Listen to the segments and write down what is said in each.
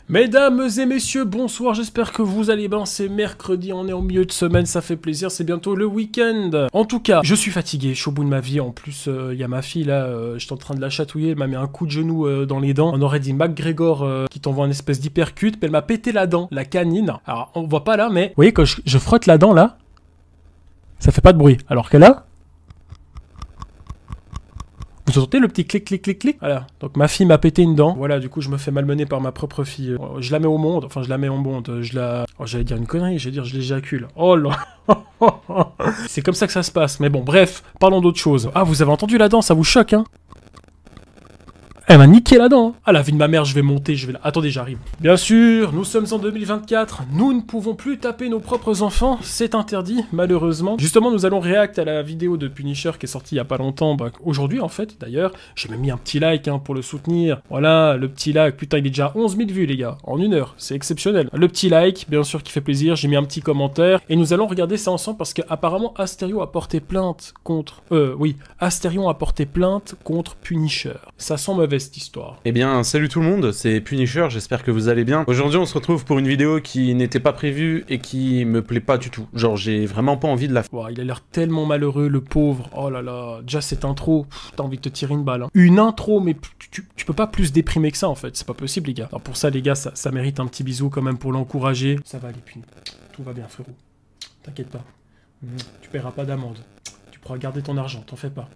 Mesdames et messieurs, bonsoir, j'espère que vous allez bien, c'est mercredi, on est au milieu de semaine, ça fait plaisir, c'est bientôt le week-end. En tout cas, je suis fatigué, je suis au bout de ma vie, en plus, il y a ma fille là, j'étais en train de la chatouiller, elle m'a mis un coup de genou dans les dents. On aurait dit McGregor qui t'envoie un espèce d'hypercute, mais elle m'a pété la dent, la canine. Alors, on voit pas là, mais... Vous voyez, quand je frotte la dent là, ça fait pas de bruit, alors que là... Vous entendez le petit clic, clic, clic, clic? Voilà. Donc ma fille m'a pété une dent. Voilà, du coup, je me fais malmener par ma propre fille. Je la mets au monde. Enfin, je la mets au monde. Je la... Oh, j'allais dire une connerie. J'allais dire, je l'éjacule. Oh là. C'est comme ça que ça se passe. Mais bon, bref. Parlons d'autre chose. Ah, vous avez entendu la dent? Ça vous choque, hein? Elle m'a niqué la dent. Ah, la vie de ma mère, je vais monter, je vais là. Attendez, j'arrive. Bien sûr, nous sommes en 2024. Nous ne pouvons plus taper nos propres enfants. C'est interdit, malheureusement. Justement, nous allons réact à la vidéo de Punisher qui est sortie il y a pas longtemps. Bah, aujourd'hui, en fait, d'ailleurs. J'ai même mis un petit like hein, pour le soutenir. Voilà, le petit like. Putain, il est déjà 11 000 vues, les gars. En une heure. C'est exceptionnel. Le petit like, bien sûr, qui fait plaisir. J'ai mis un petit commentaire. Et nous allons regarder ça ensemble parce qu'apparemment, Asterion a porté plainte contre... Asterion a porté plainte contre Punisher. Ça sent mauvais. Cette histoire. Eh bien, salut tout le monde, c'est Punisher, j'espère que vous allez bien. Aujourd'hui, on se retrouve pour une vidéo qui n'était pas prévue et qui me plaît pas du tout. Genre, j'ai vraiment pas envie de la faire. Wow, il a l'air tellement malheureux, le pauvre. Oh là là, déjà cette intro, t'as envie de te tirer une balle. Hein. Une intro, mais tu peux pas plus déprimer que ça en fait, c'est pas possible les gars. Alors pour ça les gars, ça mérite un petit bisou quand même pour l'encourager. Ça va aller, Puni. Tout va bien frérot. T'inquiète pas. Tu paieras pas d'amende. Tu pourras garder ton argent, t'en fais pas.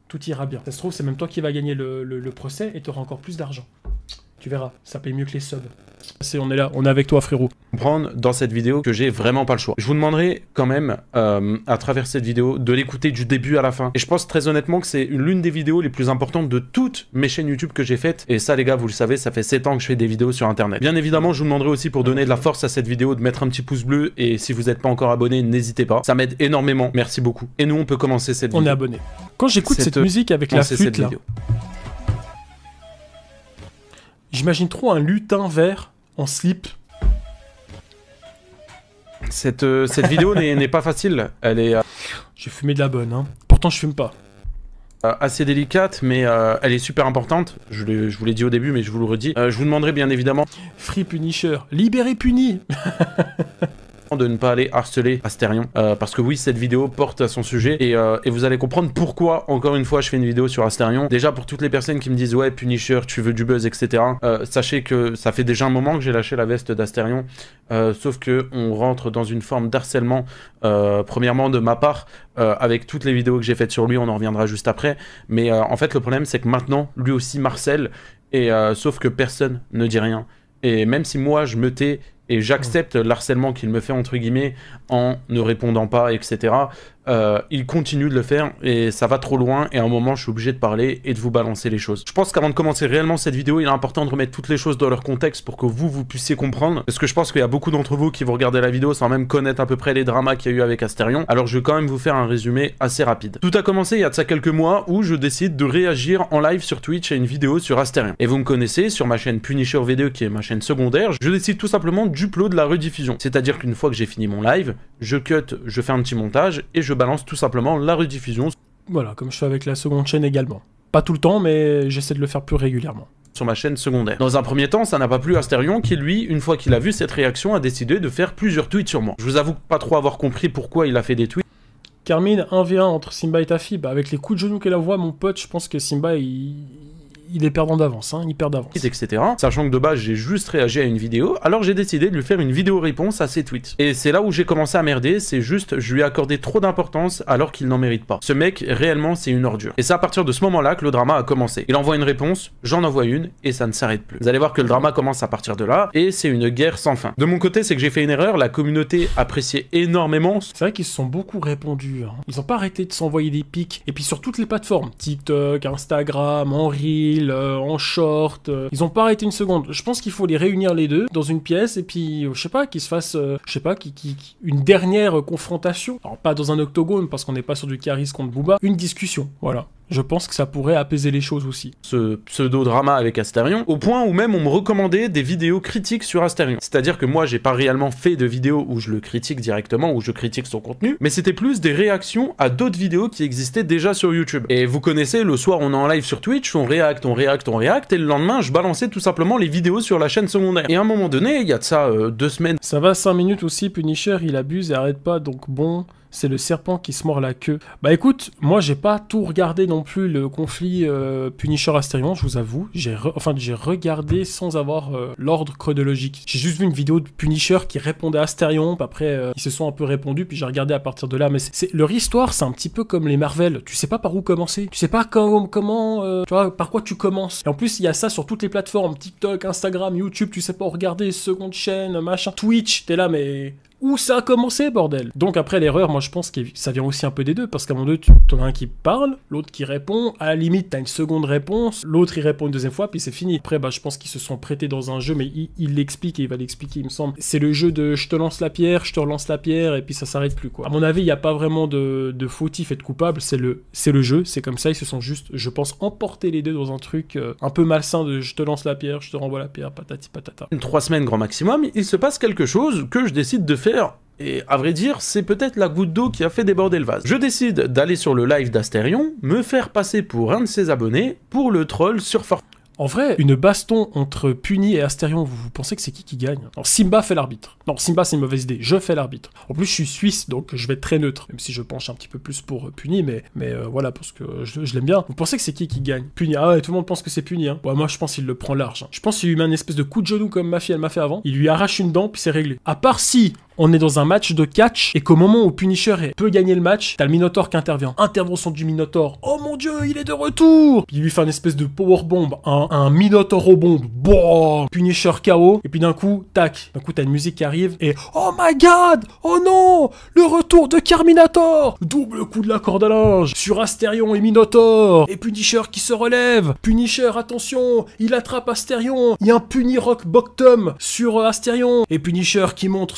Tout ira bien. Ça se trouve, c'est même toi qui vas gagner le procès et t'auras encore plus d'argent. Tu verras, ça paye mieux que les subs. On est là, on est avec toi frérot. Comprendre dans cette vidéo que j'ai vraiment pas le choix. Je vous demanderai quand même, à travers cette vidéo, de l'écouter du début à la fin. Et je pense très honnêtement que c'est l'une des vidéos les plus importantes de toutes mes chaînes YouTube que j'ai faites. Et ça les gars, vous le savez, ça fait 7 ans que je fais des vidéos sur internet. Bien évidemment, je vous demanderai aussi pour donner de la force à cette vidéo de mettre un petit pouce bleu. Et si vous n'êtes pas encore abonné, n'hésitez pas. Ça m'aide énormément, merci beaucoup. Et nous, on peut commencer cette vidéo. On est abonné. Quand j'écoute cette musique avec la flûte là... J'imagine trop un lutin vert en slip. Cette vidéo n'est pas facile. Elle est... J'ai fumé de la bonne, hein. Pourtant, je fume pas. Assez délicate, mais elle est super importante. Je vous l'ai dit au début, mais je vous le redis. Je vous demanderai bien évidemment... Free Punisher. Libérez Puni. De ne pas aller harceler Asterion, parce que oui, cette vidéo porte à son sujet, et vous allez comprendre pourquoi, encore une fois, je fais une vidéo sur Asterion. Déjà, pour toutes les personnes qui me disent « Ouais, Punisher, tu veux du buzz, etc. » Sachez que ça fait déjà un moment que j'ai lâché la veste d'Asterion, sauf que on rentre dans une forme d'harcèlement, premièrement de ma part, avec toutes les vidéos que j'ai faites sur lui, on en reviendra juste après, mais en fait, le problème, c'est que maintenant, lui aussi m'harcèle, et sauf que personne ne dit rien. Et même si moi, je me tais, et j'accepte l'harcèlement qu'il me fait, entre guillemets, en ne répondant pas, etc. Il continue de le faire, et ça va trop loin, et à un moment, je suis obligé de parler et de vous balancer les choses. Je pense qu'avant de commencer réellement cette vidéo, il est important de remettre toutes les choses dans leur contexte pour que vous puissiez comprendre, parce que je pense qu'il y a beaucoup d'entre vous qui vont regarder la vidéo sans même connaître à peu près les dramas qu'il y a eu avec Asterion. Alors je vais quand même vous faire un résumé assez rapide. Tout a commencé il y a de ça quelques mois, où je décide de réagir en live sur Twitch à une vidéo sur Asterion. Et vous me connaissez, sur ma chaîne Punisher V2, qui est ma chaîne secondaire, je décide tout simplement d'upload de la rediffusion. C'est-à-dire qu'une fois que j'ai fini mon live, je cut, je fais un petit montage, et je balance tout simplement la rediffusion. Voilà, comme je fais avec la seconde chaîne également. Pas tout le temps, mais j'essaie de le faire plus régulièrement. Sur ma chaîne secondaire. Dans un premier temps, ça n'a pas plu à Asterion qui, lui, une fois qu'il a vu cette réaction, a décidé de faire plusieurs tweets sur moi. Je vous avoue pas trop avoir compris pourquoi il a fait des tweets. Carmine, 1v1 entre Simba et Taffy, bah avec les coups de genoux qu'elle envoie, mon pote, je pense que Simba, il est perdant d'avance, hein, il perd d'avance. Etc. Sachant que de base, j'ai juste réagi à une vidéo, alors j'ai décidé de lui faire une vidéo réponse à ses tweets. Et c'est là où j'ai commencé à merder, c'est juste, je lui ai accordé trop d'importance alors qu'il n'en mérite pas. Ce mec, réellement, c'est une ordure. Et c'est à partir de ce moment-là que le drama a commencé. Il envoie une réponse, j'en envoie une, et ça ne s'arrête plus. Vous allez voir que le drama commence à partir de là, et c'est une guerre sans fin. De mon côté, c'est que j'ai fait une erreur, la communauté appréciait énormément. C'est vrai qu'ils se sont beaucoup répondus, hein. Ils n'ont pas arrêté de s'envoyer des pics, et puis sur toutes les plateformes, TikTok, Instagram, en Reel, en short, ils ont pas arrêté une seconde. Je pense qu'il faut les réunir les deux dans une pièce et puis je sais pas, qu'ils se fassent je sais pas, une dernière confrontation. Alors pas dans un octogone parce qu'on n'est pas sur du Caris contre Booba, une discussion, voilà. Je pense que ça pourrait apaiser les choses aussi. Ce pseudo-drama avec Astérion, au point où même on me recommandait des vidéos critiques sur Astérion. C'est-à-dire que moi, j'ai pas réellement fait de vidéos où je le critique directement, où je critique son contenu, mais c'était plus des réactions à d'autres vidéos qui existaient déjà sur YouTube. Et vous connaissez, le soir, on est en live sur Twitch, on réacte, et le lendemain, je balançais tout simplement les vidéos sur la chaîne secondaire. Et à un moment donné, il y a de ça 2 semaines. Ça va 5 minutes aussi, Punisher, il abuse et arrête pas, donc bon... C'est le serpent qui se mord la queue. Bah écoute, moi j'ai pas tout regardé non plus le conflit Punisher-Astérion, je vous avoue. J'ai regardé sans avoir l'ordre chronologique. J'ai juste vu une vidéo de Punisher qui répondait à Astérion, puis après ils se sont un peu répondus, puis j'ai regardé à partir de là. Mais leur histoire, c'est un petit peu comme les Marvel. Tu sais pas par où commencer. Tu sais pas comment tu vois, par quoi tu commences. Et en plus, il y a ça sur toutes les plateformes, TikTok, Instagram, YouTube, tu sais pas où regarder, seconde chaîne, machin. Twitch, t'es là, mais... Où ça a commencé, bordel? Donc après, l'erreur, moi je pense que ça vient aussi un peu des deux, parce qu'à un moment donné, t'en as un qui parle, l'autre qui répond, à la limite, t'as une seconde réponse, l'autre il répond une deuxième fois, puis c'est fini. Après, bah je pense qu'ils se sont prêtés dans un jeu, mais il l'explique, et il va l'expliquer, il me semble. C'est le jeu de je te lance la pierre, je te relance la pierre, et puis ça s'arrête plus, quoi. À mon avis, il n'y a pas vraiment de fautif et de coupable, c'est le jeu, c'est comme ça, ils se sont juste, je pense, emportés les deux dans un truc un peu malsain de je te lance la pierre, je te renvoie la pierre, patati patata. 3 semaines grand maximum, il se passe quelque chose que je décide de faire. Et à vrai dire, c'est peut-être la goutte d'eau qui a fait déborder le vase. Je décide d'aller sur le live d'Astérion, me faire passer pour un de ses abonnés pour le troll sur Fortnite. En vrai, une baston entre Puni et Astérion, vous pensez que c'est qui gagne? Non, Simba fait l'arbitre. Non, Simba c'est une mauvaise idée, je fais l'arbitre. En plus je suis suisse, donc je vais être très neutre, même si je penche un petit peu plus pour Puni, mais voilà, parce que je l'aime bien. Vous pensez que c'est qui gagne? Puni, ah ouais, tout le monde pense que c'est Puni, hein. Ouais, moi je pense qu'il le prend large. Hein. Je pense qu'il lui met un espèce de coup de genou comme ma fille elle m'a fait avant, il lui arrache une dent, puis c'est réglé. À part si... on est dans un match de catch et qu'au moment où Punisher peut gagner le match, t'as le Minotaur qui intervient. Intervention du Minotaur. Oh mon dieu, il est de retour! Puis il lui fait une espèce de powerbomb, un Minotaur au bombe. Boum! Punisher KO. Et puis d'un coup, tac. D'un coup, t'as une musique qui arrive et oh my god! Oh non! Le retour de Carminator! Double coup de la corde à linge sur Astérion et Minotaur. Et Punisher qui se relève. Punisher, attention! Il attrape Astérion. Il y a un Punirock Bottom sur Astérion. Et Punisher qui monte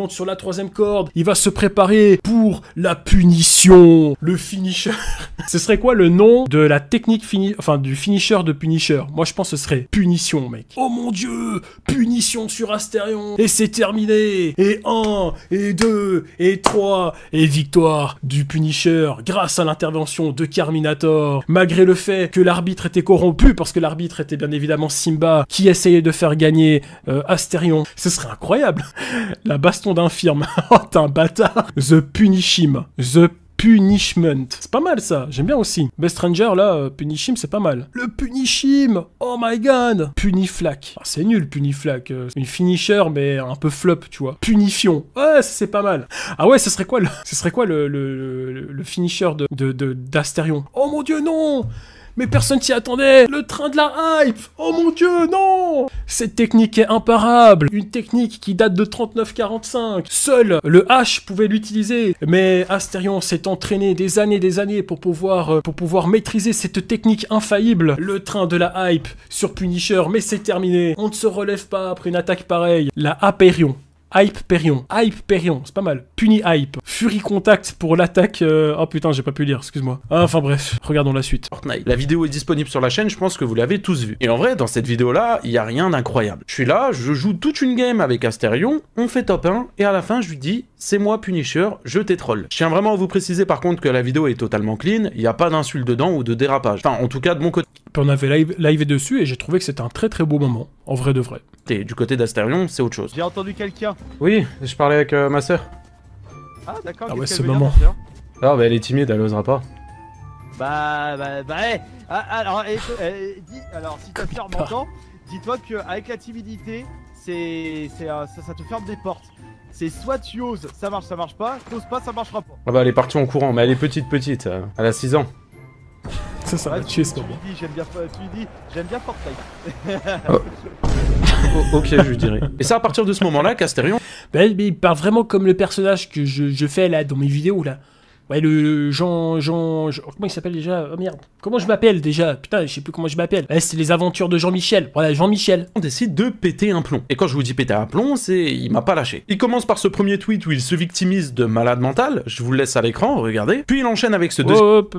sur la 3e corde, il va se préparer pour la punition. Le finisher. Ce serait quoi le nom de la technique du finisher de Punisher? Moi je pense que ce serait punition, mec. Oh mon dieu, punition sur Astérion. Et c'est terminé. Et 1, et 2, et 3, et victoire du Punisher grâce à l'intervention de Carminator. Malgré le fait que l'arbitre était corrompu, parce que l'arbitre était bien évidemment Simba, qui essayait de faire gagner Astérion. Ce serait incroyable. La baston d'infirme. Oh, t'es un bâtard. The Punishim. The Punishment. C'est pas mal ça, j'aime bien aussi. Best Ranger là, Punishim c'est pas mal. Le Punishim. Oh my god. Puniflac. Ah, c'est nul Puniflac. Une finisher mais un peu flop tu vois. Punifion. Ouais c'est pas mal. Ah ouais ce serait quoi le finisher d'Astérion? Oh mon dieu non. Mais personne s'y attendait. Le train de la hype. Oh mon dieu, non. Cette technique est imparable. Une technique qui date de 39-45. Seul le H pouvait l'utiliser. Mais Astérion s'est entraîné des années pour pouvoir maîtriser cette technique infaillible. Le train de la hype sur Punisher. Mais c'est terminé. On ne se relève pas après une attaque pareille. La Apérion. Hyperion, c'est pas mal. Puni Hype, Fury Contact pour l'attaque. Oh putain, j'ai pas pu lire, excuse-moi. Enfin bref, regardons la suite. Fortnite. La vidéo est disponible sur la chaîne, je pense que vous l'avez tous vu. Et en vrai, dans cette vidéo-là, il y a rien d'incroyable. Je suis là, je joue toute une game avec Astérion, on fait top 1, et à la fin, je lui dis, c'est moi Punisher, je t'ai troll. Je tiens vraiment à vous préciser par contre que la vidéo est totalement clean, il n'y a pas d'insultes dedans ou de dérapage. Enfin, en tout cas, de mon côté. Puis on avait live dessus et j'ai trouvé que c'était un très très beau moment, en vrai de vrai. Et du côté d'Astérion, c'est autre chose. J'ai entendu quelqu'un. Oui, je parlais avec ma sœur. Ah d'accord, ah ouais, ce moment. Ah bah elle est timide, elle osera pas. Hey. Alors si ta sœur m'entend, dis-toi qu'avec la timidité, ça te ferme des portes. C'est soit tu oses, ça marche pas, t'oses pas, ça marchera pas. Ah bah elle est partie en courant, mais elle est petite, elle a 6 ans. Ça va tuer ce moment. Tu dis, j'aime bien Fortnite. Ok, je lui dirai. Et c'est à partir de ce moment-là qu'Astérion... Mais il parle vraiment comme le personnage que je fais là dans mes vidéos là. Ouais, comment il s'appelle déjà? Oh merde. Comment je m'appelle déjà? Putain, je sais plus comment je m'appelle. Ouais, c'est les aventures de Jean-Michel. Voilà, Jean-Michel. On décide de péter un plomb. Et quand je vous dis péter un plomb, c'est... il m'a pas lâché. Il commence par ce premier tweet où il se victimise de malade mental. Je vous le laisse à l'écran, regardez. Puis il enchaîne avec ce deuxième... Hop,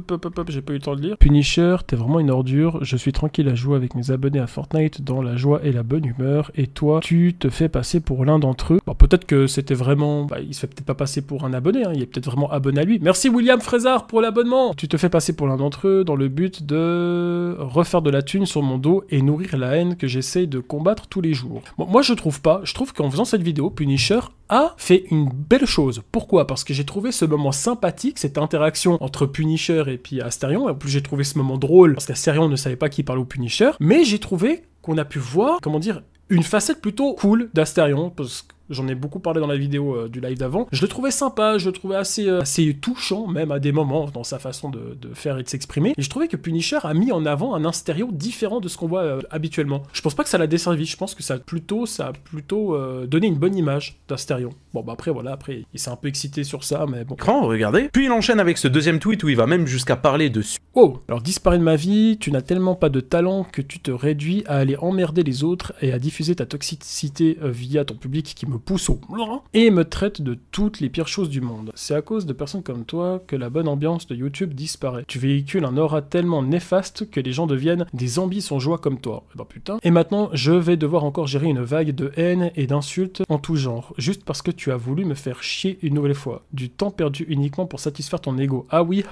j'ai pas eu le temps de lire. Punisher, t'es vraiment une ordure. Je suis tranquille à jouer avec mes abonnés à Fortnite dans la joie et la bonne humeur. Et toi, tu te fais passer pour l'un d'entre eux. Bon, peut-être que c'était vraiment... Bah, il se fait peut-être pas passer pour un abonné, hein. Il est peut-être vraiment abonné à lui. Merci William Frézard pour l'abonnement. Tu te fais passer pour l'un d'entre eux dans le but de refaire de la thune sur mon dos et nourrir la haine que j'essaye de combattre tous les jours. Bon, moi je trouve pas. Je trouve qu'en faisant cette vidéo, Punisher a fait une belle chose. Pourquoi? Parce que j'ai trouvé ce moment sympathique, cette interaction entre Punisher et puis Astérion. En plus j'ai trouvé ce moment drôle parce qu'Astérion ne savait pas qui parlait au Punisher. Mais j'ai trouvé qu'on a pu voir, comment dire, une facette plutôt cool d'Astérion, parce que j'en ai beaucoup parlé dans la vidéo du live d'avant. Je le trouvais sympa, je le trouvais assez touchant, même à des moments, dans sa façon de faire et de s'exprimer. Et je trouvais que Punisher a mis en avant un Astério différent de ce qu'on voit habituellement. Je pense pas que ça l'a desservi, je pense que ça a plutôt donné une bonne image d'Astérion. Bon, bah après, voilà, après, il s'est un peu excité sur ça, mais bon. Regardez. Puis il enchaîne avec ce deuxième tweet où il va même jusqu'à parler de... Oh, alors disparaît de ma vie, tu n'as tellement pas de talent que tu te réduis à aller emmerder les autres et à diffuser ta toxicité via ton public qui me pousse au... et me traite de toutes les pires choses du monde. C'est à cause de personnes comme toi que la bonne ambiance de YouTube disparaît. Tu véhicules un aura tellement néfaste que les gens deviennent des zombies sans joie comme toi. Eh ben putain. Et maintenant, je vais devoir encore gérer une vague de haine et d'insultes en tout genre, juste parce que tu as voulu me faire chier une nouvelle fois. Du temps perdu uniquement pour satisfaire ton ego. Ah oui,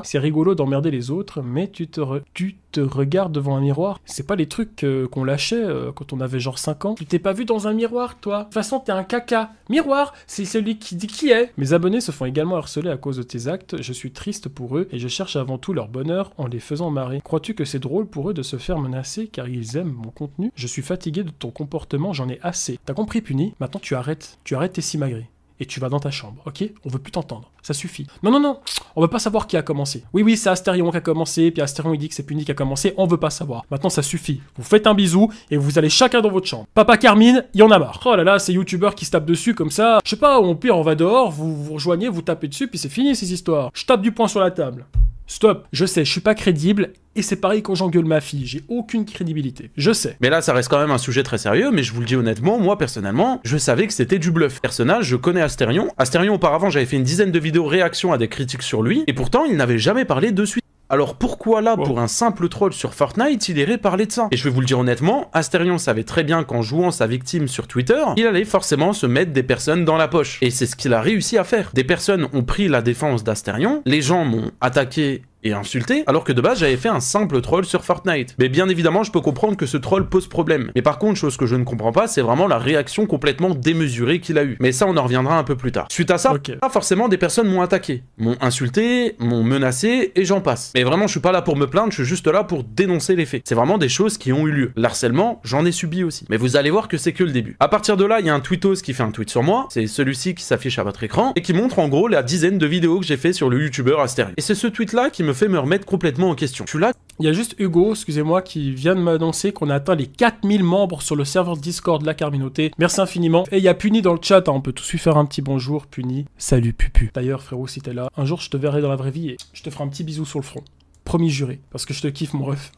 c'est rigolo d'emmerder les autres, mais tu te regardes devant un miroir. C'est pas les trucs qu'on lâchait quand on avait genre 5 ans. Tu t'es pas vu dans un miroir, toi? De toute façon, t'es un caca. Miroir, c'est celui qui dit qui est. Mes abonnés se font également harceler à cause de tes actes. Je suis triste pour eux et je cherche avant tout leur bonheur en les faisant marrer. Crois-tu que c'est drôle pour eux de se faire menacer car ils aiment mon contenu? Je suis fatigué de ton comportement, j'en ai assez. T'as compris, Puni? Maintenant, tu arrêtes tes simagrées. Et tu vas dans ta chambre, ok? On veut plus t'entendre. Ça suffit. Non, on veut pas savoir qui a commencé. Oui, c'est Astérion qui a commencé, puis Astérion il dit que c'est Puni qui a commencé, on veut pas savoir. Maintenant ça suffit. Vous faites un bisou et vous allez chacun dans votre chambre. Papa Carmine, il y en a marre. Oh là là, ces youtubeurs qui se tapent dessus comme ça. Je sais pas, au pire on va dehors, vous rejoignez, vous tapez dessus, puis c'est fini ces histoires. Je tape du poing sur la table. Stop, je sais, je suis pas crédible, et c'est pareil quand j'engueule ma fille, j'ai aucune crédibilité, je sais. Mais là, ça reste quand même un sujet très sérieux, mais je vous le dis honnêtement, moi, personnellement, je savais que c'était du bluff. Personnage, je connais Astérion. Astérion, auparavant, j'avais fait une dizaine de vidéos réaction à des critiques sur lui, et pourtant, il n'avait jamais parlé de suite. Alors pourquoi là, pour un simple troll sur Fortnite, il irait parler de ça? Et je vais vous le dire honnêtement, Astérion savait très bien qu'en jouant sa victime sur Twitter, il allait forcément se mettre des personnes dans la poche. Et c'est ce qu'il a réussi à faire. Des personnes ont pris la défense d'Astérion, les gens m'ont attaqué et insulté, alors que de base j'avais fait un simple troll sur Fortnite. Mais bien évidemment je peux comprendre que ce troll pose problème. Mais par contre, chose que je ne comprends pas, c'est vraiment la réaction complètement démesurée qu'il a eue. Mais ça on en reviendra un peu plus tard. Suite à ça, forcément des personnes m'ont attaqué, m'ont insulté, m'ont menacé et j'en passe. Mais vraiment je suis pas là pour me plaindre, je suis juste là pour dénoncer les faits. C'est vraiment des choses qui ont eu lieu. L'harcèlement, j'en ai subi aussi. Mais vous allez voir que c'est que le début. À partir de là, il y a un tweetos qui fait un tweet sur moi, c'est celui-ci qui s'affiche à votre écran, et qui montre en gros la dizaine de vidéos que j'ai fait sur le youtubeur Astérion. Et c'est ce tweet là qui me fait me remettre complètement en question. Je suis là. Il y a juste Hugo, excusez-moi, qui vient de m'annoncer qu'on a atteint les 4000 membres sur le serveur Discord de la Carminoté. Merci infiniment. Et il y a Puni dans le chat, hein. On peut tous lui faire un petit bonjour, Puni. Salut Pupu. D'ailleurs, frérot, si t'es là, un jour je te verrai dans la vraie vie et je te ferai un petit bisou sur le front. Promis juré, parce que je te kiffe mon ref.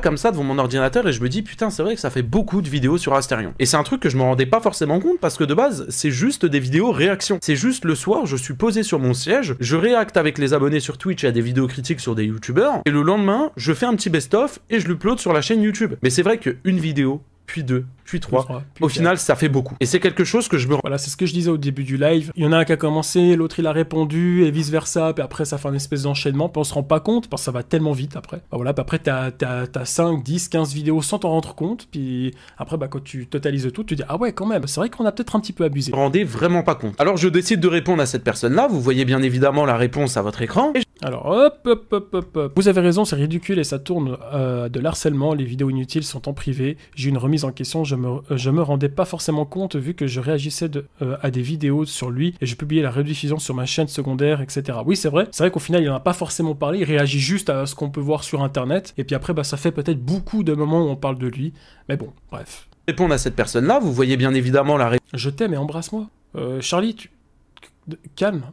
Comme ça devant mon ordinateur et je me dis putain c'est vrai que ça fait beaucoup de vidéos sur Astérion. Et c'est un truc que je me rendais pas forcément compte parce que de base c'est juste des vidéos réactions. C'est juste le soir je suis posé sur mon siège, je réacte avec les abonnés sur Twitch à des vidéos critiques sur des youtubeurs et le lendemain je fais un petit best-of et je l'upload sur la chaîne YouTube. Mais c'est vrai qu'une vidéo, puis 2, puis 3, au final ça fait beaucoup. Et c'est quelque chose que je me... Voilà, c'est ce que je disais au début du live. Il y en a un qui a commencé, l'autre il a répondu, et vice versa, puis après ça fait un espèce d'enchaînement, puis on se rend pas compte, parce que ça va tellement vite après. Bah voilà, puis après t'as 5, 10, 15 vidéos sans t'en rendre compte, puis après bah quand tu totalises tout, tu dis ah ouais quand même, c'est vrai qu'on a peut-être un petit peu abusé. Je me rendais vraiment pas compte. Alors je décide de répondre à cette personne-là, vous voyez bien évidemment la réponse à votre écran. Alors hop. Vous avez raison, c'est ridicule et ça tourne de l'harcèlement, les vidéos inutiles sont en privé. J'ai une remise en question, je me rendais pas forcément compte vu que je réagissais à des vidéos sur lui et je publiais la rediffusion sur ma chaîne secondaire, etc. Oui, c'est vrai qu'au final il en a pas forcément parlé, il réagit juste à ce qu'on peut voir sur internet et puis après bah ça fait peut-être beaucoup de moments où on parle de lui, mais bon, bref. Répondre à cette personne-là, vous voyez bien évidemment la réponse. Je t'aime et embrasse-moi. Charlie, calme.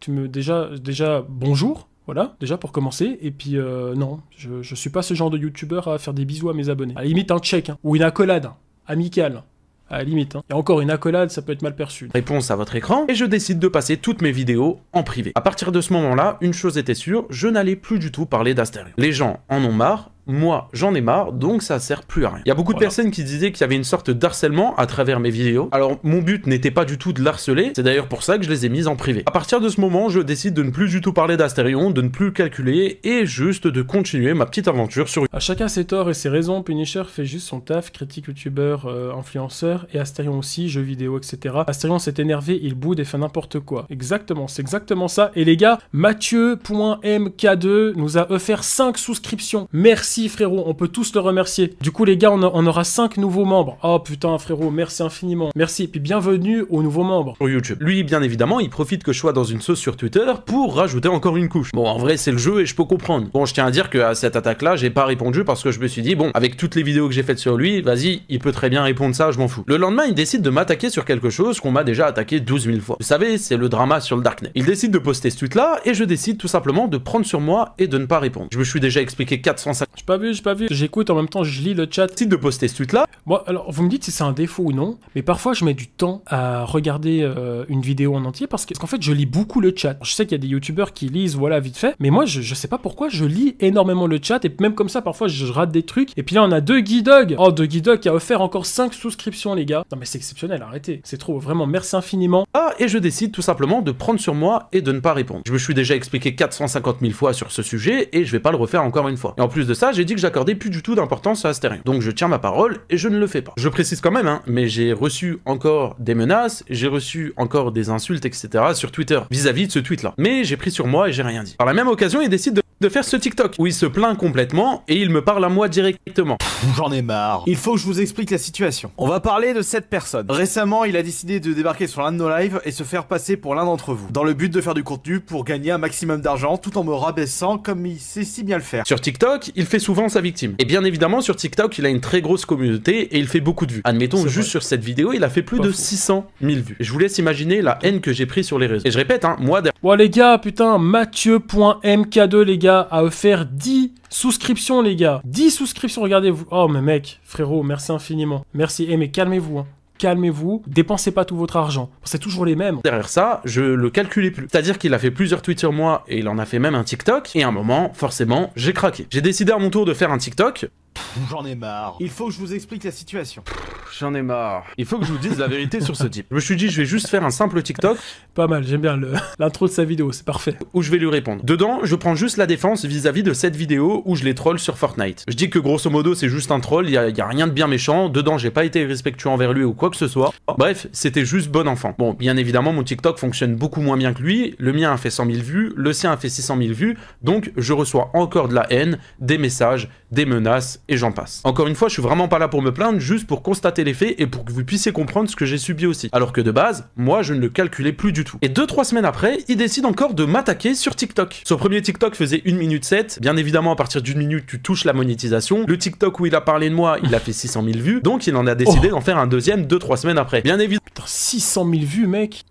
déjà bonjour. Voilà, déjà pour commencer, et puis non, je suis pas ce genre de youtubeur à faire des bisous à mes abonnés. À la limite un check, hein, ou une accolade, hein, amicale, à la limite. Hein. Et encore une accolade, ça peut être mal perçu. Réponse à votre écran, et je décide de passer toutes mes vidéos en privé. À partir de ce moment-là, une chose était sûre, je n'allais plus du tout parler d'Astérion. Les gens en ont marre, moi, j'en ai marre, donc ça sert plus à rien. Il y a beaucoup de personnes qui disaient qu'il y avait une sorte d'harcèlement à travers mes vidéos. Alors, mon but n'était pas du tout de l'harceler, c'est d'ailleurs pour ça que je les ai mises en privé. À partir de ce moment, je décide de ne plus du tout parler d'Astérion, de ne plus le calculer, et juste de continuer ma petite aventure sur... À chacun ses torts et ses raisons, Punisher fait juste son taf, critique youtubeur, influenceur, et Astérion aussi, jeux vidéo, etc. Astérion s'est énervé, il boude et fait n'importe quoi. Exactement, c'est exactement ça. Et les gars, Mathieu.mk2 nous a offert 5 souscriptions. Merci frérot, on peut tous le remercier. Du coup les gars, on aura 5 nouveaux membres. Oh putain frérot, merci infiniment. Merci, et puis bienvenue aux nouveaux membres. Sur YouTube. Lui, bien évidemment, il profite que je sois dans une sauce sur Twitter pour rajouter encore une couche. Bon, en vrai, c'est le jeu et je peux comprendre. Bon, je tiens à dire qu'à cette attaque-là, j'ai pas répondu parce que je me suis dit, bon, avec toutes les vidéos que j'ai faites sur lui, vas-y, il peut très bien répondre ça, je m'en fous. Le lendemain, il décide de m'attaquer sur quelque chose qu'on m'a déjà attaqué 12 000 fois. Vous savez, c'est le drama sur le Darknet. Il décide de poster ce tweet-là et je décide tout simplement de prendre sur moi et de ne pas répondre. Je me suis déjà expliqué 450... J'ai pas vu. J'écoute en même temps, je lis le chat. Décide de poster ce tweet-là. Bon, alors, vous me dites si c'est un défaut ou non, mais parfois, je mets du temps à regarder une vidéo en entier parce qu'en fait, je lis beaucoup le chat. Je sais qu'il y a des youtubeurs qui lisent, voilà, vite fait, mais moi, je sais pas pourquoi, je lis énormément le chat et même comme ça, parfois, je rate des trucs. Et puis là, on a Guidog. Oh, Guidog qui a offert encore 5 souscriptions, les gars. Non, mais c'est exceptionnel, arrêtez. C'est trop, vraiment, merci infiniment. Ah, et je décide tout simplement de prendre sur moi et de ne pas répondre. Je me suis déjà expliqué 450 000 fois sur ce sujet et je vais pas le refaire encore une fois. Et en plus de ça, j'ai dit que j'accordais plus du tout d'importance à Astérion. Donc je tiens ma parole et je ne le fais pas. Je précise quand même, hein, mais j'ai reçu encore des menaces, j'ai reçu encore des insultes, etc. sur Twitter vis-à-vis de ce tweet-là. Mais j'ai pris sur moi et j'ai rien dit. Par la même occasion, il décide de faire ce TikTok où il se plaint complètement et il me parle à moi directement. J'en ai marre. Il faut que je vous explique la situation. On va parler de cette personne. Récemment, il a décidé de débarquer sur l'un de nos lives et se faire passer pour l'un d'entre vous, dans le but de faire du contenu pour gagner un maximum d'argent tout en me rabaissant comme il sait si bien le faire. Sur TikTok, il fait souvent sa victime. Et bien évidemment, sur TikTok, il a une très grosse communauté et il fait beaucoup de vues. Admettons, juste sur cette vidéo, il a fait plus de 600 000 vues. Et je vous laisse imaginer la haine que j'ai pris sur les réseaux. Et je répète, hein, moi... Bon les gars, putain, Mathieu.mk2 les gars a offert 10 souscriptions les gars. 10 souscriptions, regardez-vous. Oh mais mec, frérot, merci infiniment. Merci, mais calmez-vous hein. Calmez-vous, dépensez pas tout votre argent. C'est toujours les mêmes. Derrière ça, je le calculais plus. C'est-à-dire qu'il a fait plusieurs tweets sur moi et il en a fait même un TikTok. Et à un moment, forcément, j'ai craqué. J'ai décidé à mon tour de faire un TikTok. J'en ai marre. Il faut que je vous explique la situation. J'en ai marre. Il faut que je vous dise la vérité sur ce type. Je me suis dit, je vais juste faire un simple TikTok. Pas mal, j'aime bien l'intro de sa vidéo, c'est parfait. Où je vais lui répondre. Dedans, je prends juste la défense vis-à-vis de cette vidéo où je les troll sur Fortnite. Je dis que grosso modo, c'est juste un troll, il y a rien de bien méchant. Dedans, j'ai pas été respectueux envers lui ou quoi que ce soit. Bref, c'était juste bon enfant. Bon, bien évidemment, mon TikTok fonctionne beaucoup moins bien que lui. Le mien a fait 100 000 vues, le sien a fait 600 000 vues. Donc, je reçois encore de la haine, des messages, des menaces et j'en passe. Encore une fois, je suis vraiment pas là pour me plaindre, juste pour constater les faits et pour que vous puissiez comprendre ce que j'ai subi aussi. Alors que de base, moi, je ne le calculais plus du tout. Et 2-3 semaines après, il décide encore de m'attaquer sur TikTok. Son premier TikTok faisait 1 minute 7. Bien évidemment, à partir d'1 minute, tu touches la monétisation. Le TikTok où il a parlé de moi, il a fait 600 000 vues. Donc, il en a décidé d'en faire un deuxième 2-3 semaines après. Bien évidemment. Putain, 600 000 vues, mec.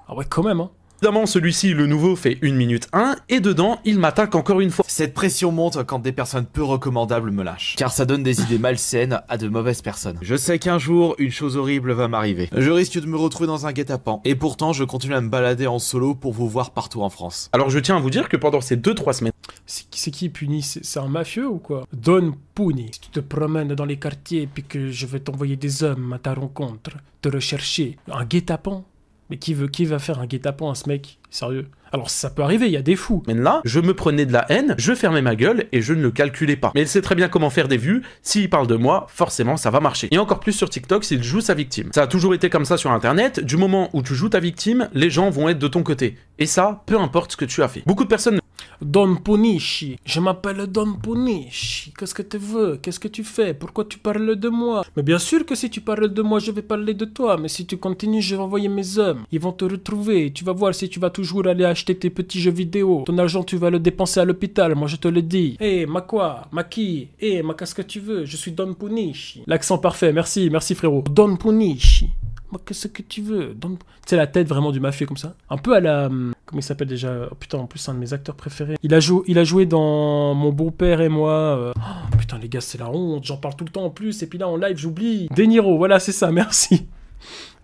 Ah ouais, quand même, hein. Évidemment, celui-ci, le nouveau, fait 1 minute 1, et dedans, il m'attaque encore une fois. Cette pression monte quand des personnes peu recommandables me lâchent, car ça donne des idées malsaines à de mauvaises personnes. Je sais qu'un jour, une chose horrible va m'arriver. Je risque de me retrouver dans un guet-apens, et pourtant, je continue à me balader en solo pour vous voir partout en France. Alors, je tiens à vous dire que pendant ces 2-3 semaines... C'est qui Puni? C'est un mafieux ou quoi? Don Puni. Si tu te promènes dans les quartiers, puis que je vais t'envoyer des hommes à ta rencontre, te rechercher, un guet-apens? Mais qui va faire un guet-apens à ce mec? Sérieux? Alors ça peut arriver, il y a des fous. Mais là, je me prenais de la haine, je fermais ma gueule et je ne le calculais pas. Mais il sait très bien comment faire des vues, s'il parle de moi, forcément ça va marcher. Et encore plus sur TikTok s'il joue sa victime. Ça a toujours été comme ça sur internet, du moment où tu joues ta victime, les gens vont être de ton côté. Et ça, peu importe ce que tu as fait. Beaucoup de personnes... Don Punishi, je m'appelle Don Punishi, qu'est-ce que tu veux? Qu'est-ce que tu fais? Pourquoi tu parles de moi? Mais bien sûr que si tu parles de moi, je vais parler de toi, mais si tu continues, je vais envoyer mes hommes. Ils vont te retrouver, tu vas voir si tu vas toujours aller acheter tes petits jeux vidéo. Ton argent, tu vas le dépenser à l'hôpital, moi je te le dis. Eh, ma quoi? Ma qui? Eh, ma qu'est-ce que tu veux? Je suis Don Punishi. L'accent parfait, merci frérot. Don Punishi. moi, qu'est-ce que tu veux? Tu sais, la tête vraiment du mafieux comme ça. Un peu à la... comment il s'appelle déjà? Oh putain, en plus, c'est un de mes acteurs préférés. Il a joué dans Mon beau-père et moi. Oh, putain, les gars, c'est la honte. J'en parle tout le temps en plus. Et puis là, en live, j'oublie. De Niro, voilà, c'est ça, merci.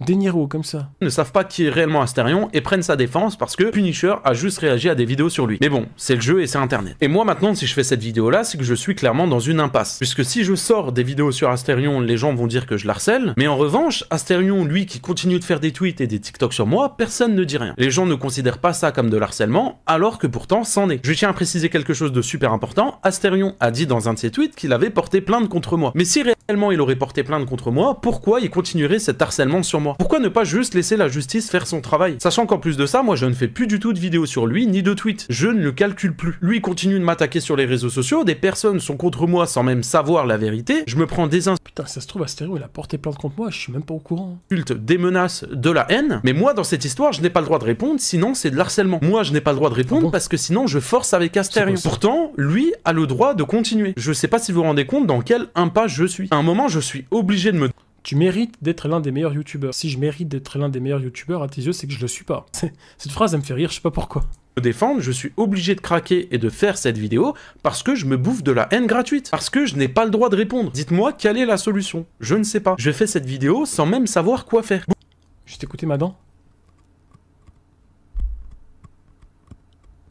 De Niro, comme ça. Ne savent pas qui est réellement Asterion et prennent sa défense parce que Punisher a juste réagi à des vidéos sur lui. Mais bon, c'est le jeu et c'est internet. Et moi maintenant, si je fais cette vidéo là, c'est que je suis clairement dans une impasse. Puisque si je sors des vidéos sur Asterion, les gens vont dire que je l'harcèle. Mais en revanche, Asterion, lui qui continue de faire des tweets et des TikTok sur moi, personne ne dit rien. Les gens ne considèrent pas ça comme de l'harcèlement, alors que pourtant c'en est. Je tiens à préciser quelque chose de super important. Asterion a dit dans un de ses tweets qu'il avait porté plainte contre moi. Mais si réellement il aurait porté plainte contre moi, pourquoi il continuerait cet harcèlement sur moi? Pourquoi ne pas juste laisser la justice faire son travail? Sachant qu'en plus de ça, moi je ne fais plus du tout de vidéos sur lui, ni de tweets. Je ne le calcule plus. Lui continue de m'attaquer sur les réseaux sociaux, des personnes sont contre moi sans même savoir la vérité, je me prends des Putain, ça se trouve, Asterion, il a porté plainte contre moi, je suis même pas au courant. Insultes, des menaces, de la haine, mais moi dans cette histoire, je n'ai pas le droit de répondre, sinon c'est de l'harcèlement. Moi je n'ai pas le droit de répondre parce que sinon je force avec Asterion. Pourtant, lui a le droit de continuer. Je sais pas si vous vous rendez compte dans quelle impasse je suis. À un moment, je suis obligé de me... Tu mérites d'être l'un des meilleurs youtubeurs. Si je mérite d'être l'un des meilleurs youtubeurs à tes yeux, c'est que je le suis pas. Cette phrase, elle me fait rire, je sais pas pourquoi. Défendre, je suis obligé de craquer et de faire cette vidéo parce que je me bouffe de la haine gratuite, parce que je n'ai pas le droit de répondre. Dites-moi quelle est la solution. Je ne sais pas. Je fais cette vidéo sans même savoir quoi faire. Je t'ai écouté ma dent.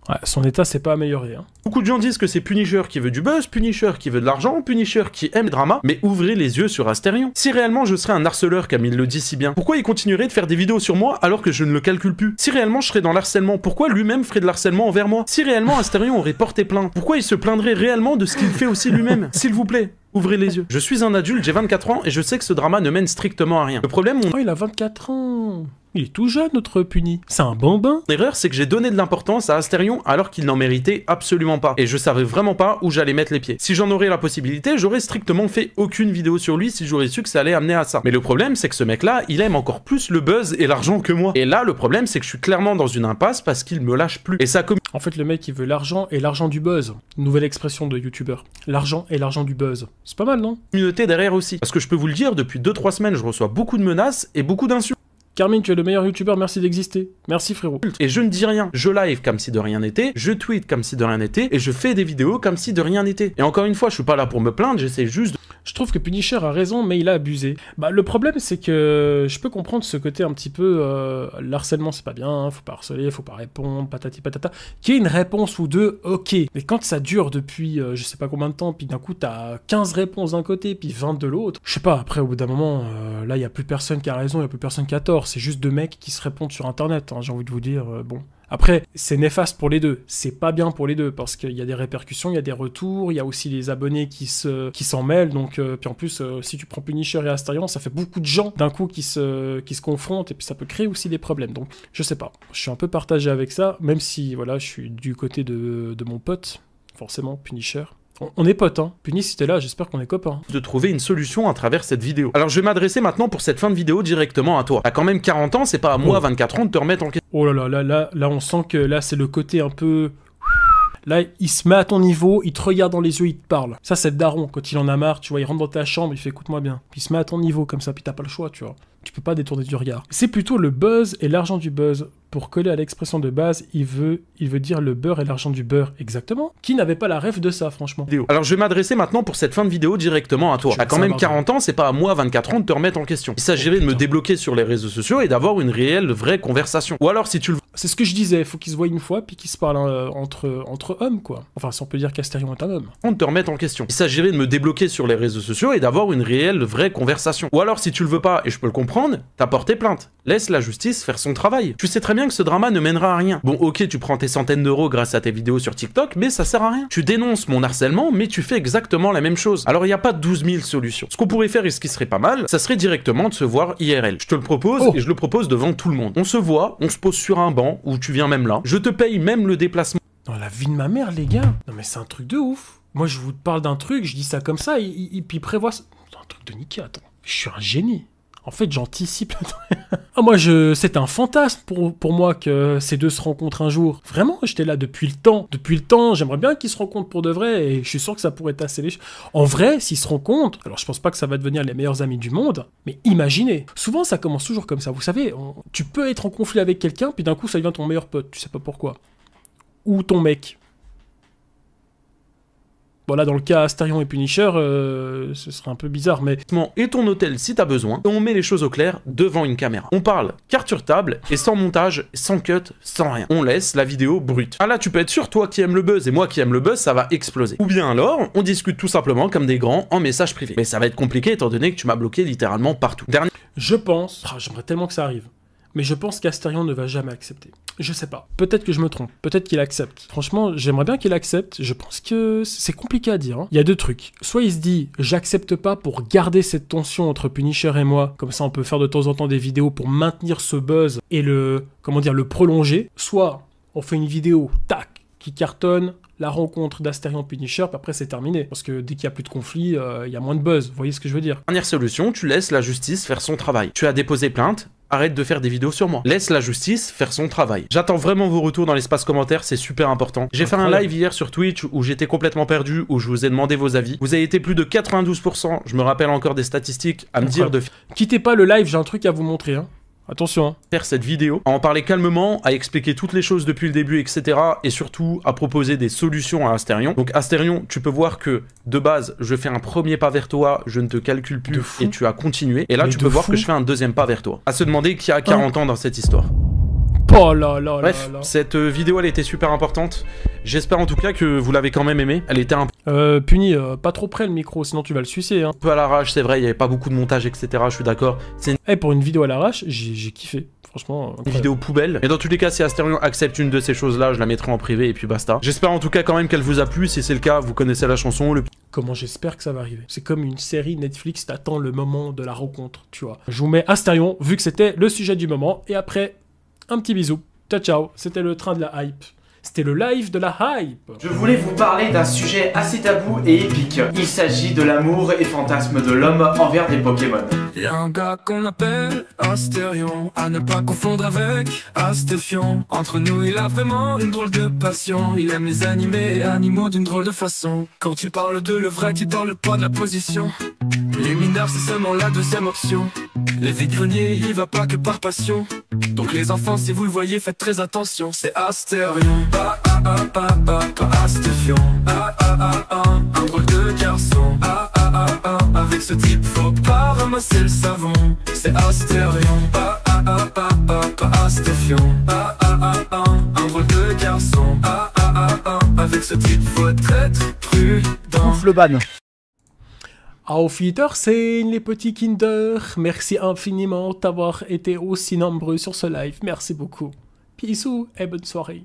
Ouais, son état s'est pas amélioré. Hein. Beaucoup de gens disent que c'est Punisher qui veut du buzz, Punisher qui veut de l'argent, Punisher qui aime le drama, mais ouvrez les yeux sur Asterion. Si réellement je serais un harceleur comme il le dit si bien, pourquoi il continuerait de faire des vidéos sur moi alors que je ne le calcule plus? Si réellement je serais dans l'harcèlement, pourquoi lui-même ferait de l'harcèlement envers moi? Si réellement Asterion aurait porté plainte, pourquoi il se plaindrait réellement de ce qu'il fait aussi lui-même? S'il vous plaît, ouvrez les yeux. Je suis un adulte, j'ai 24 ans et je sais que ce drama ne mène strictement à rien. Le problème, Oh, il a 24 ans. Il est tout jeune, notre Puni. C'est un bambin. L'erreur, c'est que j'ai donné de l'importance à Asterion alors qu'il n'en méritait absolument pas. Et je savais vraiment pas où j'allais mettre les pieds. Si j'en aurais la possibilité, j'aurais strictement fait aucune vidéo sur lui si j'aurais su que ça allait amener à ça. Mais le problème, c'est que ce mec-là, il aime encore plus le buzz et l'argent que moi. Et là, le problème, c'est que je suis clairement dans une impasse parce qu'il me lâche plus. Et ça En fait, le mec, il veut l'argent et l'argent du buzz. Nouvelle expression de youtubeur. L'argent et l'argent du buzz. C'est pas mal, non? communauté derrière aussi. Parce que je peux vous le dire, depuis 2-3 semaines, je reçois beaucoup de menaces et beaucoup d'insultes. Carmine, tu es le meilleur youtubeur, merci d'exister. Merci frérot. Et je ne dis rien. Je live comme si de rien n'était, je tweet comme si de rien n'était, et je fais des vidéos comme si de rien n'était. Et encore une fois, je suis pas là pour me plaindre, j'essaie juste de... Je trouve que Punisher a raison, mais il a abusé. Bah, le problème, c'est que je peux comprendre ce côté un petit peu... l'harcèlement, c'est pas bien, faut pas harceler, faut pas répondre, patati patata. Qu'il y ait une réponse ou deux, ok. Mais quand ça dure depuis je sais pas combien de temps, puis d'un coup, t'as 15 réponses d'un côté, puis 20 de l'autre, je sais pas, après, au bout d'un moment, là, il y a plus personne qui a raison, il y a plus personne qui a tort. C'est juste deux mecs qui se répondent sur Internet, hein, j'ai envie de vous dire, bon... Après, c'est néfaste pour les deux, c'est pas bien pour les deux, parce qu'il y a des répercussions, il y a des retours, il y a aussi les abonnés qui s'en mêlent, donc, puis en plus, si tu prends Punisher et Asterion, ça fait beaucoup de gens d'un coup qui se confrontent, et puis ça peut créer aussi des problèmes, donc je sais pas, je suis un peu partagé avec ça, même si, voilà, je suis du côté de mon pote, forcément, Punisher. On est potes, hein. Puni, si t'es là, j'espère qu'on est copains. De trouver une solution à travers cette vidéo. Alors je vais m'adresser maintenant pour cette fin de vidéo directement à toi. T'as quand même 40 ans, c'est pas à moi, 24 ans, de te remettre en question. Oh là, on sent que là, c'est le côté un peu... Là, il se met à ton niveau, il te regarde dans les yeux, il te parle. Ça, c'est le daron. Quand il en a marre, tu vois, il rentre dans ta chambre, il fait écoute-moi bien. Puis il se met à ton niveau comme ça, puis t'as pas le choix, tu vois. Tu peux pas détourner du regard. C'est plutôt le buzz et l'argent du buzz. Pour coller à l'expression de base, il veut dire le beurre et l'argent du beurre. Exactement. Qui n'avait pas la rêve de ça, franchement. Alors je vais m'adresser maintenant pour cette fin de vidéo directement à toi. T'as quand même 40 ans, c'est pas à moi, 24 ans, de te remettre en question. Il s'agirait de me débloquer sur les réseaux sociaux et d'avoir une réelle, vraie conversation. Ou alors si tu le... C'est ce que je disais, faut qu'ils se voient une fois, puis qu'ils se parlent entre hommes, quoi. Enfin, si on peut dire qu'Asterion est un homme. De te remettre en question. Il s'agirait de me débloquer sur les réseaux sociaux et d'avoir une réelle, vraie conversation. Ou alors si tu le veux pas, et je peux le comprendre, t'as porté plainte. Laisse la justice faire son travail. Tu sais très bien que ce drama ne mènera à rien. Bon, ok, tu prends tes centaines d'euros grâce à tes vidéos sur TikTok, mais ça sert à rien. Tu dénonces mon harcèlement, mais tu fais exactement la même chose. Alors il n'y a pas 12 000 solutions. Ce qu'on pourrait faire et ce qui serait pas mal, ça serait directement de se voir IRL. Je te le propose et je le propose devant tout le monde. On se voit, on se pose sur un banc, ou tu viens même là. Je te paye même le déplacement. Dans la vie de ma mère, les gars. Non mais c'est un truc de ouf. Moi je vous parle d'un truc, je dis ça comme ça, et puis prévois... C'est un truc de niquer, attends. Je suis un génie. En fait, j'anticipe le truc. Ah, moi, c'était un fantasme pour moi que ces deux se rencontrent un jour. Vraiment, j'étais là depuis le temps. Depuis le temps, j'aimerais bien qu'ils se rencontrent pour de vrai et je suis sûr que ça pourrait tasser les choses. En vrai, s'ils se rencontrent, alors je pense pas que ça va devenir les meilleurs amis du monde, mais imaginez. Souvent, ça commence toujours comme ça. Vous savez, tu peux être en conflit avec quelqu'un, puis d'un coup, ça devient ton meilleur pote. Tu sais pas pourquoi. Ou ton mec. Bon là dans le cas Astérion et Punisher, ce serait un peu bizarre mais... Et ton hôtel si t'as besoin, et on met les choses au clair devant une caméra. On parle carte sur table, et sans montage, sans cut, sans rien. On laisse la vidéo brute. Ah là tu peux être sûr, toi qui aimes le buzz et moi qui aime le buzz, ça va exploser. Ou bien alors, on discute tout simplement comme des grands en message privé. Mais ça va être compliqué étant donné que tu m'as bloqué littéralement partout. Dernier... Je pense... j'aimerais tellement que ça arrive. Mais je pense qu'Astérion ne va jamais accepter. Je sais pas. Peut-être que je me trompe. Peut-être qu'il accepte. Franchement, j'aimerais bien qu'il accepte. Je pense que c'est compliqué à dire. Hein. Il y a deux trucs. Soit il se dit, j'accepte pas pour garder cette tension entre Punisher et moi. Comme ça, on peut faire de temps en temps des vidéos pour maintenir ce buzz et le prolonger. Soit on fait une vidéo, tac, qui cartonne, la rencontre d'Astérion Punisher, puis après c'est terminé. Parce que dès qu'il n'y a plus de conflit, il y a moins de buzz. Vous voyez ce que je veux dire? Dernière solution, tu laisses la justice faire son travail. Tu as déposé plainte. Arrête de faire des vidéos sur moi. Laisse la justice faire son travail. J'attends vraiment vos retours dans l'espace commentaire, c'est super important. J'ai fait un live hier sur Twitch où j'étais complètement perdu, où je vous ai demandé vos avis. Vous avez été plus de 92%, je me rappelle encore des statistiques, à me dire de... Quittez pas le live, j'ai un truc à vous montrer, hein. Attention. Faire cette vidéo, à en parler calmement, à expliquer toutes les choses depuis le début, etc. Et surtout, à proposer des solutions à Astérion. Donc Astérion, tu peux voir que, de base, je fais un premier pas vers toi, je ne te calcule plus, et tu as continué. Et là, mais tu peux voir que je fais un deuxième pas vers toi. À se demander qui a 40 ans dans cette histoire. Oh là là. Bref, cette vidéo, elle était super importante. J'espère en tout cas que vous l'avez quand même aimée. Elle était un Puni, pas trop près le micro, sinon tu vas le sucer. Hein. Un peu à l'arrache, c'est vrai, il n'y avait pas beaucoup de montage, etc. Je suis d'accord. C'est une... pour une vidéo à l'arrache, j'ai kiffé. Franchement, une vidéo poubelle. Et dans tous les cas, si Astérion accepte une de ces choses-là, je la mettrai en privé et puis basta. J'espère en tout cas quand même qu'elle vous a plu. Si c'est le cas, vous connaissez la chanson. Comment j'espère que ça va arriver. C'est comme une série Netflix, t'attends le moment de la rencontre, tu vois. Je vous mets Astérion, vu que c'était le sujet du moment. Et après, un petit bisou. Ciao, ciao. C'était le train de la hype. C'était le live de la hype. Je voulais vous parler d'un sujet assez tabou et épique. Il s'agit de l'amour et fantasme de l'homme envers des Pokémon. Y'a un gars qu'on appelle Astérion, à ne pas confondre avec Astéfion. Entre nous il a vraiment une drôle de passion. Il aime les animés et animaux d'une drôle de façon. Quand tu parles de le vrai, tu parles pas de la position. Les mineurs c'est seulement la deuxième option. Les vides-greniers il va pas que par passion. Donc les enfants si vous le voyez faites très attention. C'est Astérion, pas Astéfion. Un drôle de garçon. Avec ce type faut pas ramasser le savon. C'est Astérion, pas Astéfion. Un drôle de garçon. Avec ce type faut être prudent. Ouf le ban. Auf Wiedersehen les petits Kinder. Merci infiniment d'avoir été aussi nombreux sur ce live. Merci beaucoup. Bisous et bonne soirée.